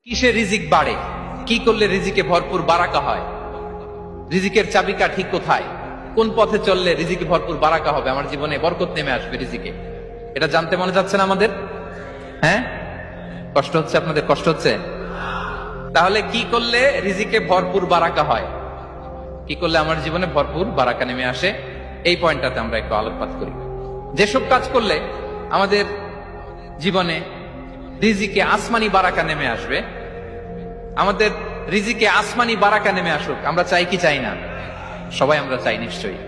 কিসে রিজিক বাড়ে, কি করলে রিজিকে ভরপুর বারাকা হয়, রিজিকের চাবিকা ঠিক কোথায়, কোন পথে চললে রিজিকে ভরপুর বারাকা হবে, আমার জীবনে বরকত নেমে আসবে রিজিকে, এটা জানতে মনে যাচ্ছে না আমাদের? হ্যাঁ, কষ্ট হচ্ছে আপনাদের? কষ্ট হচ্ছে? তাহলে কি করলে রিজিকে ভরপুর বারাকা হয়, কি করলে আমার জীবনে ভরপুর বারাকা নেমে আসে, এই পয়েন্টটাতে আমরা একটু আলোকপাত করি। যেসব কাজ করলে আমাদের জীবনে রিজিকে আসমানি বারাকা নেমে আসবে, আমাদের রিজিকে আসমানি বারাকা নেমে আসুক, আমরা চাই কি চাই না? সবাই আমরা চাই নিশ্চয়ই।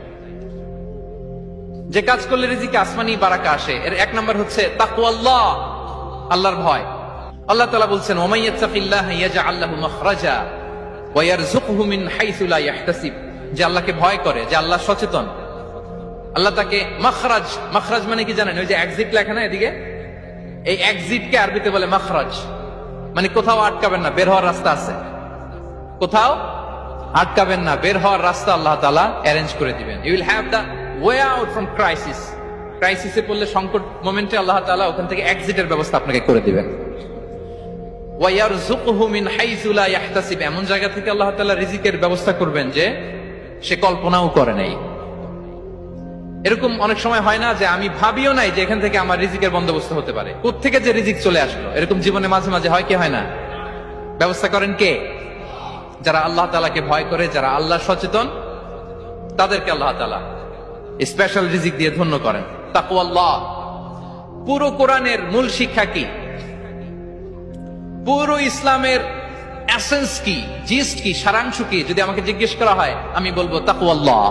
যে কাজ করলে রিজিকে আসমানি বারাকা আসে, এর এক নম্বর হচ্ছে তাকওয়াল্লাহ, আল্লাহর ভয়। আল্লাহ তাআলা বলছেন, ওয়া মাইয়াত্তাকিল্লাহা ইয়াজআল লাহু মাখরাজা ওয়া ইয়ারযুকহু মিন হাইসু লা ইয়াহতাসিব। যে আল্লাহকে ভয় করে, যে আল্লাহ সচেতন, আল্লাহ তাকে মাখরাজ, মাখরাজ মানে কি জানেন? ওই যে এক্সিট লেখা না এদিকে, এই এক্সিটকে আরবিতে বলে মাখরাজ, মানে কোথাও আটকাবেন না, বের হওয়ার রাস্তা আছে, কোথাও আটকাবেন না, বের হওয়ার রাস্তা আল্লাহ তাআলা অ্যারেঞ্জ করে দিবেন। You will have the way out from crisis. ক্রাইসিসে পড়লে, সংকট মোমেন্টে আল্লাহ তাআলা ওখান থেকে এক্সিটের ব্যবস্থা আপনাকে করে দিবেন। ওয়া ইয়ারযুকহু মিন হাইসু লা ইয়াহতাসিব, এমন জায়গা থেকে আল্লাহ তাআলা রিজিকের ব্যবস্থা করবেন যে সে কল্পনাও করে নাই। এরকম অনেক সময় হয় না যে আমি ভাবিও নাই যে এখান থেকে আমার রিজিকের বন্দোবস্ত হতে পারে, কোত্থেকে যে রিজিক চলে আসলো, এরকম জীবনে মাঝে মাঝে হয় কি হয় না? ব্যবস্থা করেন কে? যারা আল্লাহ তাআলাকে ভয় করে, যারা আল্লাহ সচেতন, তাদেরকে আল্লাহ তাআলা স্পেশাল রিজিক দিয়ে ধন্য করেন। তাকওয়াল্লাহ। পুরো কোরআনের মূল শিক্ষা কি, পুরো ইসলামের এসেন্স কি, জিস্ট কি, সারাংশ কি, যদি আমাকে জিজ্ঞেস করা হয় আমি বলবো তাকওয়াল্লাহ,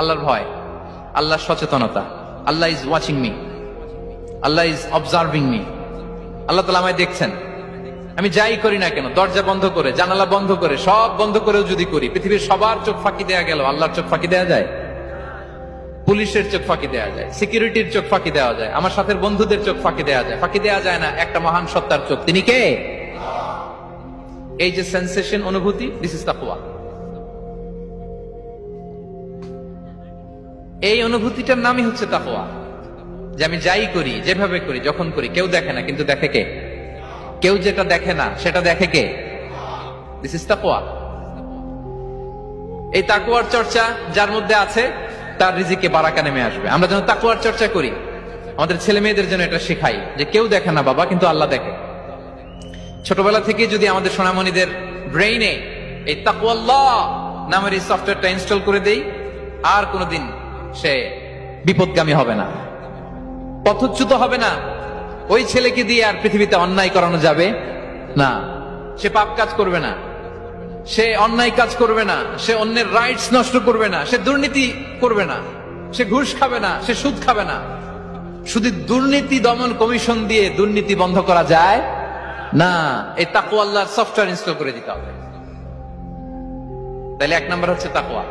আল্লাহর ভয়, আল্লাহর সচেতনতা। Allah is watching me, Allah is observing me. আল্লাহ তাআলা আমায় দেখছেন, আমি যাই করি না কেন, দরজা বন্ধ করে, জানালা বন্ধ করে, সব বন্ধ করেও যদি করি, পৃথিবীর সবার চোখ ফাঁকি দেয়া গেল, আল্লাহর চোখ ফাঁকি দেয়া যায়? পুলিশের চোখ ফাঁকি দেয়া যায়, সিকিউরিটির চোখ ফাঁকি দেওয়া যায়, আমার সাথে বন্ধুদের চোখ ফাঁকি দেওয়া যায়, ফাঁকি দেওয়া যায় না একটা মহান সত্তার চোখ। তিনি কে? এই যে সেন্সেশন, অনুভূতি, দিস ইজ তাকওয়া। এই অনুভূতিটার নামই হচ্ছে তাকওয়া, যে আমি যাই করি, যেভাবে করি, যখন করি, কেউ দেখে না, কিন্তু দেখে কে? কেউ যেটা দেখে না সেটা দেখে কে? দিস ইজ তাকওয়া। এই তাকওয়ার চর্চা যার মধ্যে আছে, তার রিজিকে বারাকা নেমে আসবে। আমরা যেন তাকওয়ার চর্চা করি, আমাদের ছেলে মেয়েদের জন্য এটা শেখাই যে কেউ দেখে না বাবা, কিন্তু আল্লাহ দেখে। ছোটবেলা থেকে যদি আমাদের সোনামণিদের ব্রেইনে এই তাকওয়াল্লাহ নামের এই সফটওয়্যারটা ইনস্টল করে দেই, আর কোনোদিন সে বিপদগামী হবে না, পথচ্যুত হবে না। ওই ছেলেকে দিয়ে আর পৃথিবীতে অন্যায় করানো যাবে না, সে পাপ কাজ করবে না, সে অন্যায় কাজ করবে না, সে অন্যের রাইটস নষ্ট করবে না, সে দুর্নীতি করবে না, সে ঘুষ খাবে না, সে সুদ খাবে না। শুধু দুর্নীতি দমন কমিশন দিয়ে দুর্নীতি বন্ধ করা যায় না, এই তাকওয়া আল্লাহর সফটওয়্যার ইনস্টল করে দিতে হবে। তাহলে এক নাম্বার হচ্ছে তাকওয়া।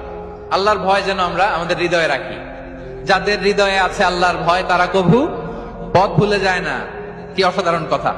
আল্লাহর ভয় যেন আমরা আমাদের হৃদয়ে রাখি। যাদের হৃদয়ে আছে আল্লাহর ভয়, তারা কভু পথ ভুলে যায় না। কি অসাধারণ কথা!